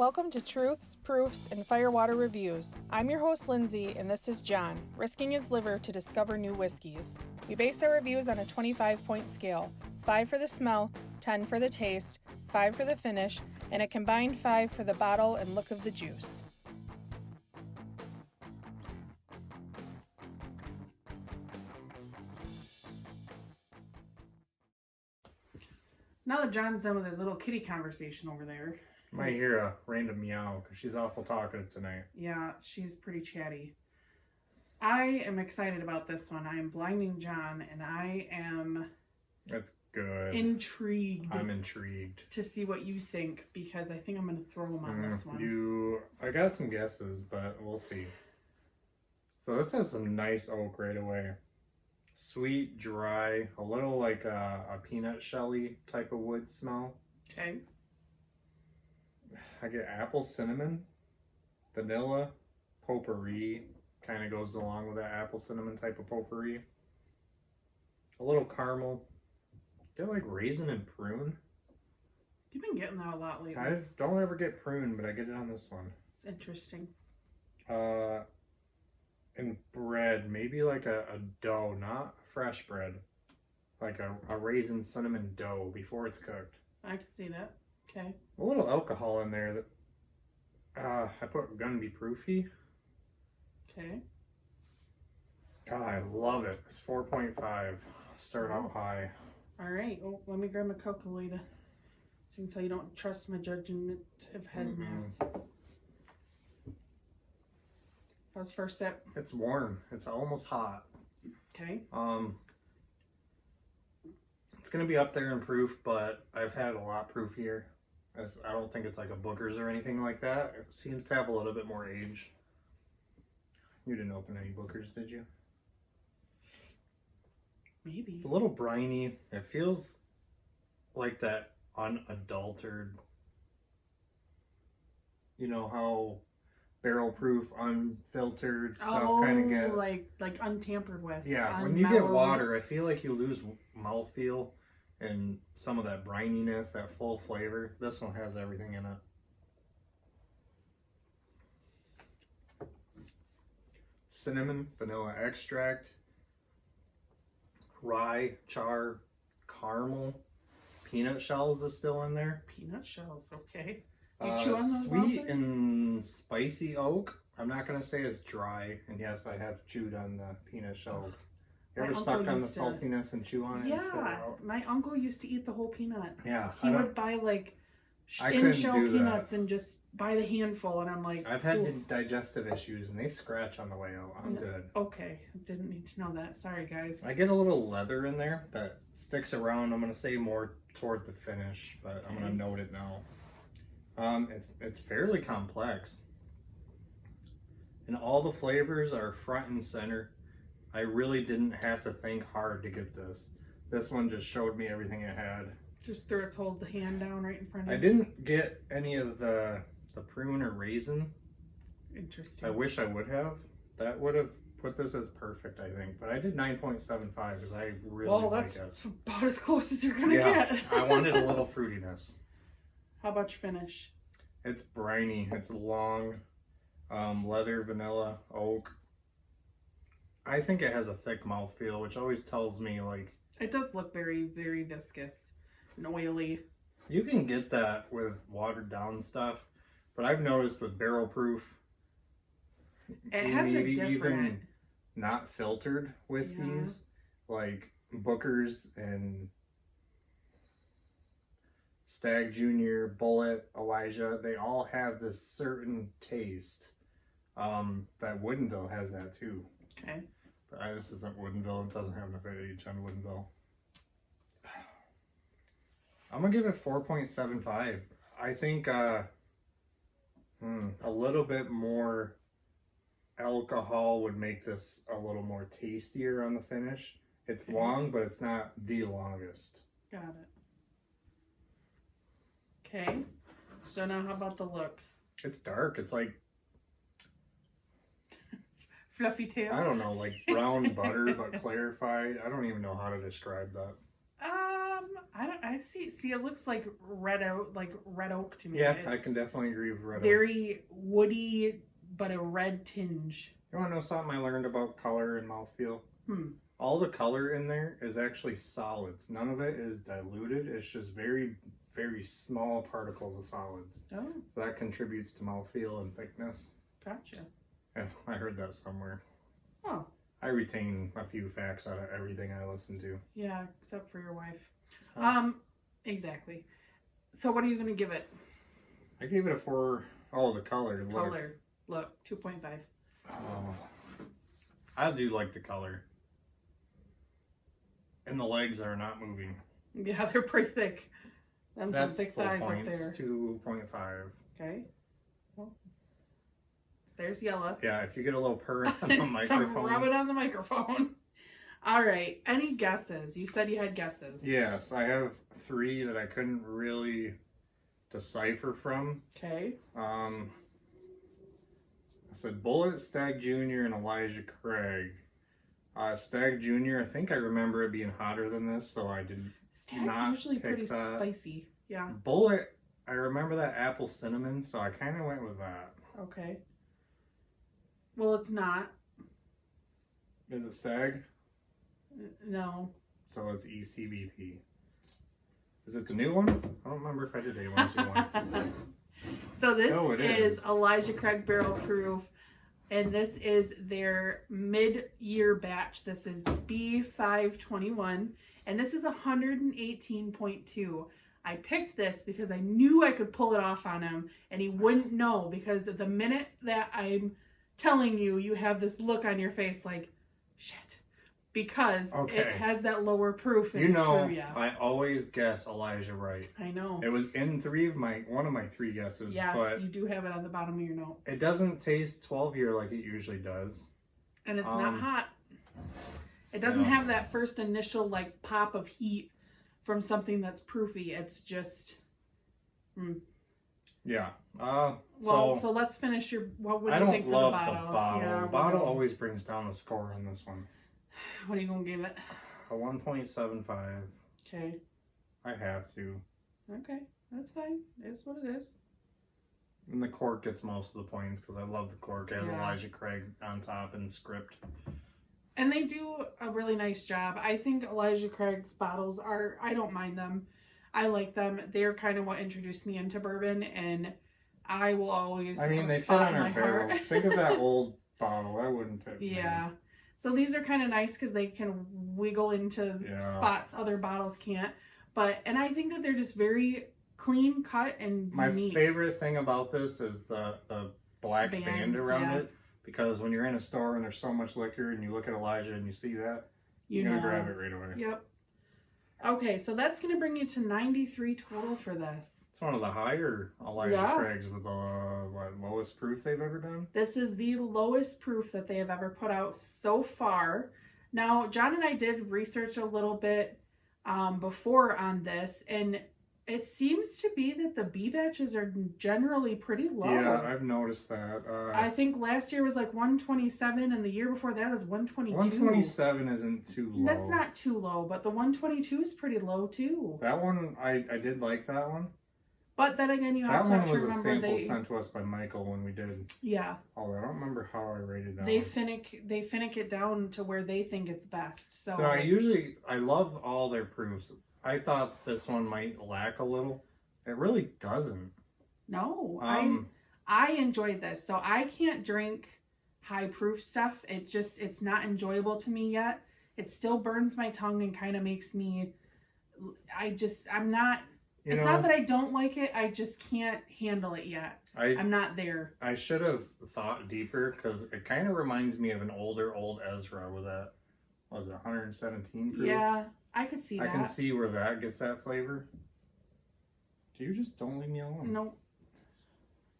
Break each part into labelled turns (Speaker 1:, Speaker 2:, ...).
Speaker 1: Welcome to Truths, Proofs, and Firewater Reviews. I'm your host, Lindsey, and this is John, risking his liver to discover new whiskeys. We base our reviews on a 25-point scale, 5 for the smell, 10 for the taste, 5 for the finish, and a combined 5 for the bottle and look of the juice. Now that John's done with his little kitty conversation over there.
Speaker 2: You might hear a random meow because she's awful talkative tonight.
Speaker 1: Yeah, she's pretty chatty. I am excited about this one. I am blinding John, and I am...
Speaker 2: That's good.
Speaker 1: Intrigued.
Speaker 2: I'm intrigued.
Speaker 1: To see what you think, because I think I'm going to throw him on this one.
Speaker 2: I got some guesses, but we'll see. So this has some nice oak right away. Sweet, dry, a little like a peanut shelly type of wood smell.
Speaker 1: Okay.
Speaker 2: I get apple cinnamon, vanilla, potpourri, kind of goes along with that apple cinnamon type of potpourri. A little caramel. Get like raisin and prune.
Speaker 1: You've been getting that a lot lately.
Speaker 2: I don't ever get prune, but I get it on this one.
Speaker 1: It's interesting.
Speaker 2: And bread, maybe like a dough, not fresh bread. Like a raisin cinnamon dough before it's cooked.
Speaker 1: I can see that. Okay.
Speaker 2: A little alcohol in there that I put gonna be proofy.
Speaker 1: Okay.
Speaker 2: God, I love it. It's 4.5. Start out high.
Speaker 1: All right. Oh, let me grab my calculator. Since you don't trust my judgment of head math. How's first sip?
Speaker 2: It's warm. It's almost hot.
Speaker 1: Okay.
Speaker 2: It's gonna be up there in proof, but I've had a lot proofier. I don't think it's like a Booker's or anything like that. It seems to have a little bit more age. You didn't open any Booker's, did you?
Speaker 1: Maybe.
Speaker 2: It's a little briny. It feels like that unadulterated. You know how barrel proof, unfiltered stuff kind of get
Speaker 1: like untampered with.
Speaker 2: Yeah, when you get water, I feel like you lose mouthfeel and some of that brininess, that full flavor. This one has everything in it. Cinnamon, vanilla extract, rye, char, caramel, peanut shells is still in there.
Speaker 1: Peanut shells, okay. You chew on those
Speaker 2: sweet and spicy oak. I'm not going to say it's dry. And yes, I have chewed on the peanut shells. You ever suck on the saltiness and chew on it?
Speaker 1: Yeah, my uncle used to eat the whole peanut.
Speaker 2: Yeah.
Speaker 1: He would buy like in-shell peanuts and just buy the handful. And I'm like,
Speaker 2: I've had digestive issues and they scratch on the way out. I'm good.
Speaker 1: Okay. Didn't need to know that. Sorry, guys.
Speaker 2: I get a little leather in there that sticks around. I'm going to say more toward the finish, but I'm going to note it now. It's fairly complex. And all the flavors are front and center. I really didn't have to think hard to get this. This one just showed me everything it had.
Speaker 1: Just threw its whole hand down right in front of you.
Speaker 2: I didn't get any of the prune or raisin.
Speaker 1: Interesting.
Speaker 2: I wish I would have. That would have put this as perfect, I think. But I did 9.75 because I really like it.
Speaker 1: That's about as close as you're gonna get.
Speaker 2: I wanted a little fruitiness.
Speaker 1: How about your finish?
Speaker 2: It's briny. It's long. Leather, vanilla, oak. I think it has a thick mouthfeel, which always tells me like...
Speaker 1: It does look very, very viscous and oily.
Speaker 2: You can get that with watered down stuff, but I've noticed with barrel proof,
Speaker 1: it has
Speaker 2: maybe
Speaker 1: a different...
Speaker 2: even not filtered whiskeys, like Booker's and Stag Junior, Bullet, Elijah, they all have this certain taste. That Woodinville has that too.
Speaker 1: Okay.
Speaker 2: But this isn't Woodinville. It doesn't have enough age on Woodinville. I'm gonna give it 4.75. I think a little bit more alcohol would make this a little more tastier on the finish. It's long, but it's not the longest.
Speaker 1: Got it. Okay. So now how about the look?
Speaker 2: It's dark. It's like
Speaker 1: fluffy tail.
Speaker 2: I don't know, like brown butter but clarified. I don't even know how to describe that.
Speaker 3: I see. See, it looks like red oak to me.
Speaker 2: Yeah,
Speaker 3: It's
Speaker 2: I can definitely agree with red oak.
Speaker 3: very woody, but a red tinge.
Speaker 2: You want to know something I learned about color and mouthfeel? All the color in there is actually solids. None of it is diluted. It's just very, very small particles of solids.
Speaker 3: Oh.
Speaker 2: So that contributes to mouthfeel and thickness.
Speaker 3: Gotcha.
Speaker 2: Yeah, I heard that somewhere.
Speaker 3: Oh.
Speaker 2: I retain a few facts out of everything I listen to.
Speaker 3: Yeah, except for your wife.
Speaker 2: Huh?
Speaker 3: Exactly. So what are you going to give it?
Speaker 2: I gave it a 4. Oh, the color.
Speaker 3: Look, 2.5.
Speaker 2: Oh, I do like the color. And the legs are not moving.
Speaker 3: Yeah, they're pretty thick. That's some thick thighs up
Speaker 2: points,
Speaker 3: there.
Speaker 2: 2.5.
Speaker 3: Okay. Well, there's yellow.
Speaker 2: Yeah, if you get a little purr on the microphone.
Speaker 3: Rub it on the microphone. All right. Any guesses? You said you had guesses.
Speaker 2: Yes, I have 3 that I couldn't really decipher from.
Speaker 3: Okay.
Speaker 2: I said Bullet, Stag Jr., and Elijah Craig. Stag Jr., I think I remember it being hotter than this, so I did
Speaker 3: Stag's
Speaker 2: not
Speaker 3: usually
Speaker 2: pick
Speaker 3: pretty
Speaker 2: that.
Speaker 3: spicy. Yeah.
Speaker 2: Bullet, I remember that apple cinnamon, so I kind of went with that.
Speaker 3: Okay. Well, it's not.
Speaker 2: Is it Stag?
Speaker 3: No.
Speaker 2: So it's Ecbp. Is it the new one? I don't remember if I did A121.
Speaker 3: So this
Speaker 2: is
Speaker 3: is Elijah Craig Barrel Proof, and this is their mid-year batch. This is B521, and this is 118.2. I picked this because I knew I could pull it off on him, and he wouldn't know, because the minute that I'm telling you, you have this look on your face like, shit. Because it has that lower proof.
Speaker 2: You know, I always guess Elijah right.
Speaker 3: I know.
Speaker 2: It was in one of my 3 guesses.
Speaker 3: Yes,
Speaker 2: but
Speaker 3: you do have it on the bottom of your notes.
Speaker 2: It doesn't taste 12-year like it usually does.
Speaker 3: And it's not hot. It doesn't have that first initial like pop of heat from something that's proofy. It's just...
Speaker 2: Yeah.
Speaker 3: So let's finish your... What do you think for the bottle?
Speaker 2: I don't love the bottle.
Speaker 3: Yeah,
Speaker 2: the bottle always brings down the score on this one.
Speaker 3: What are you going to give it?
Speaker 2: A 1.75.
Speaker 3: Okay.
Speaker 2: I have to.
Speaker 3: Okay. That's fine. It's what it is.
Speaker 2: And the cork gets most of the points because I love the cork. It has Elijah Craig on top and script.
Speaker 3: And they do a really nice job. I think Elijah Craig's bottles are... I don't mind them. I like them. They're kind of what introduced me into bourbon, and I will always...
Speaker 2: I mean, they fit on our barrels. Think of that old bottle. That wouldn't fit.
Speaker 3: Yeah. So these are kind of nice because they can wiggle into spots other bottles can't. And I think that they're just very clean cut and unique.
Speaker 2: My favorite thing about this is the black band around it. Because when you're in a store and there's so much liquor and you look at Elijah and you see that, you're going to grab it right away.
Speaker 3: Yep. Okay, so that's going to bring you to 93 total for this.
Speaker 2: It's one of the higher Elijah Craigs with the lowest proof they've ever done.
Speaker 3: This is the lowest proof that they have ever put out so far. Now, John and I did research a little bit before on this, and it seems to be that the B batches are generally pretty low.
Speaker 2: Yeah, I've noticed that.
Speaker 3: I think last year was like 127, and the year before that was 122.
Speaker 2: 127 isn't too low.
Speaker 3: That's not too low, but the 122 is pretty low too.
Speaker 2: That one, I did like that one.
Speaker 3: But then again, you also have to remember
Speaker 2: that one was a sample sent to us by Michael when we did.
Speaker 3: Yeah.
Speaker 2: Oh, I don't remember how I rated that.
Speaker 3: They finick it down to where they think it's best. So
Speaker 2: I love all their proofs. I thought this one might lack a little. It really doesn't.
Speaker 3: No, I enjoyed this. So I can't drink high proof stuff. It's not enjoyable to me yet. It still burns my tongue and kind of makes me, I'm not, it's not that I don't like it. I just can't handle it yet. I'm not there.
Speaker 2: I should have thought deeper because it kind of reminds me of an old Ezra with that, what was it, 117 proof?
Speaker 3: Yeah. I could see that.
Speaker 2: I can see where that gets that flavor. Do you just don't leave me alone?
Speaker 3: Nope.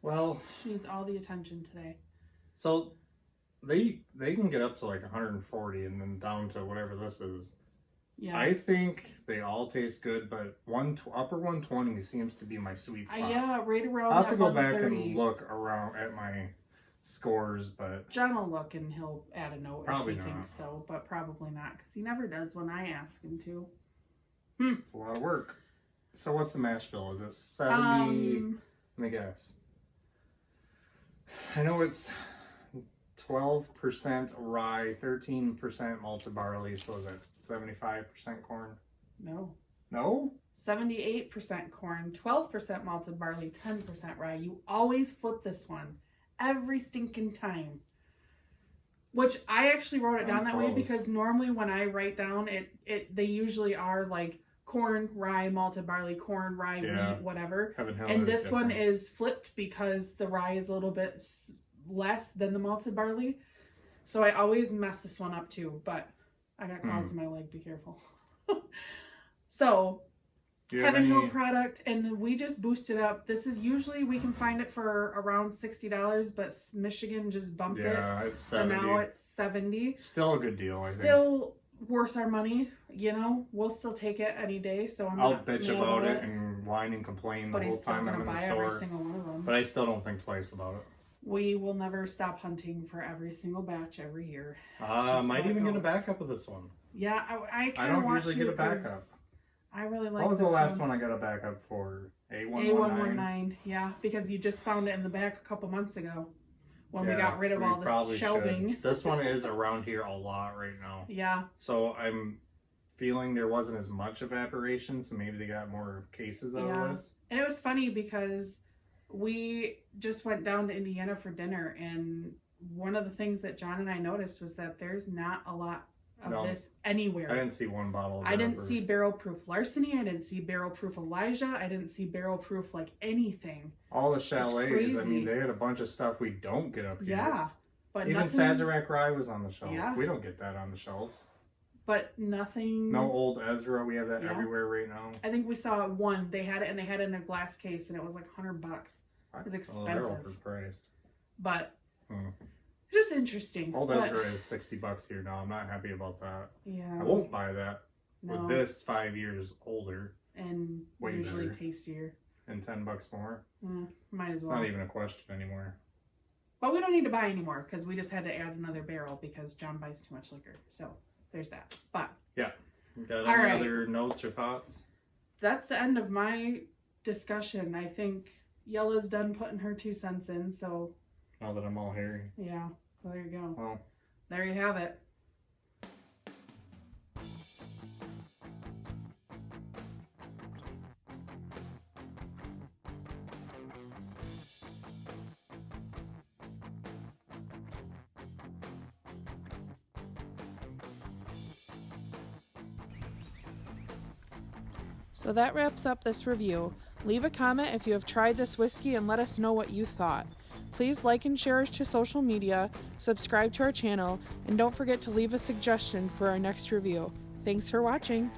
Speaker 2: Well,
Speaker 3: she needs all the attention today.
Speaker 2: So they can get up to like 140 and then down to whatever this is. Yeah. I think they all taste good, but upper 120 seems to be my sweet spot.
Speaker 3: Yeah, right around.
Speaker 2: I'll have to go back and look around at my scores, but
Speaker 3: John will look and he'll add a note
Speaker 2: probably
Speaker 3: if he thinks so, but probably not because he never does when I ask him to.
Speaker 2: It's a lot of work. So what's the mash bill? Is it 70? Let me guess. I know it's 12% rye, 13% malted barley. So is it 75% corn?
Speaker 3: No.
Speaker 2: No?
Speaker 3: 78% corn, 12% malted barley, 10% rye. You always flip this one every stinking time. Which I actually wrote it down that way because normally when I write down they usually are like corn, rye, malted barley, corn, rye, wheat, whatever. And this one is flipped because the rye is a little bit less than the malted barley. So I always mess this one up too, but I got claws in my leg, be careful. So Heaven Hill product, and we just boosted up. This is usually, we can find it for around $60, but Michigan just bumped it.
Speaker 2: Yeah, it's 70.
Speaker 3: So now it's $70.
Speaker 2: Still a good deal, I think.
Speaker 3: Still worth our money, you know. We'll still take it any day. So
Speaker 2: I'll bitch about it and whine and complain the whole time I'm in the store.
Speaker 3: Every single one of them.
Speaker 2: But I still don't think twice about it.
Speaker 3: We will never stop hunting for every single batch every year.
Speaker 2: Might even get a backup of this one.
Speaker 3: Yeah, I kind of
Speaker 2: don't usually get a backup.
Speaker 3: I really like.
Speaker 2: What was the last one I got a backup for?
Speaker 3: A119. Yeah, because you just found it in the back a couple months ago when we got rid of all the shelving.
Speaker 2: This one is around here a lot right now.
Speaker 3: Yeah.
Speaker 2: So I'm feeling there wasn't as much evaporation, so maybe they got more cases out of this.
Speaker 3: And it was funny because we just went down to Indiana for dinner, and one of the things that John and I noticed was that there's not a lot of this anywhere.
Speaker 2: I didn't see one bottle.
Speaker 3: I didn't see barrel proof Larceny. I didn't see barrel proof Elijah. I didn't see barrel proof like anything.
Speaker 2: All the chalets. I mean, they had a bunch of stuff we don't get up here.
Speaker 3: Yeah, but
Speaker 2: even
Speaker 3: nothing,
Speaker 2: Sazerac rye was on the shelf.
Speaker 3: Yeah.
Speaker 2: We don't get that on the shelves.
Speaker 3: But nothing.
Speaker 2: No old Ezra. We have that everywhere right now.
Speaker 3: I think we saw one. They had it, and they had it in a glass case, and it was like $100. It was expensive.
Speaker 2: They're overpriced.
Speaker 3: But just interesting.
Speaker 2: Old Ezra is $60 here now. I'm not happy about that.
Speaker 3: Yeah.
Speaker 2: I won't buy that. No. With this 5 years older.
Speaker 3: And
Speaker 2: way
Speaker 3: usually
Speaker 2: better.
Speaker 3: Tastier.
Speaker 2: And $10 more.
Speaker 3: Might as well.
Speaker 2: It's not even a question anymore.
Speaker 3: But we don't need to buy anymore because we just had to add another barrel because John buys too much liquor. So there's that. But
Speaker 2: yeah. You got any other notes or thoughts?
Speaker 3: That's the end of my discussion. I think Yella's done putting her 2 cents in, so
Speaker 2: now that I'm all hairy.
Speaker 3: Yeah. Well, there you go.
Speaker 2: Well,
Speaker 3: there you have it.
Speaker 1: So that wraps up this review. Leave a comment if you have tried this whiskey and let us know what you thought. Please like and share us to social media, subscribe to our channel, and don't forget to leave a suggestion for our next review. Thanks for watching.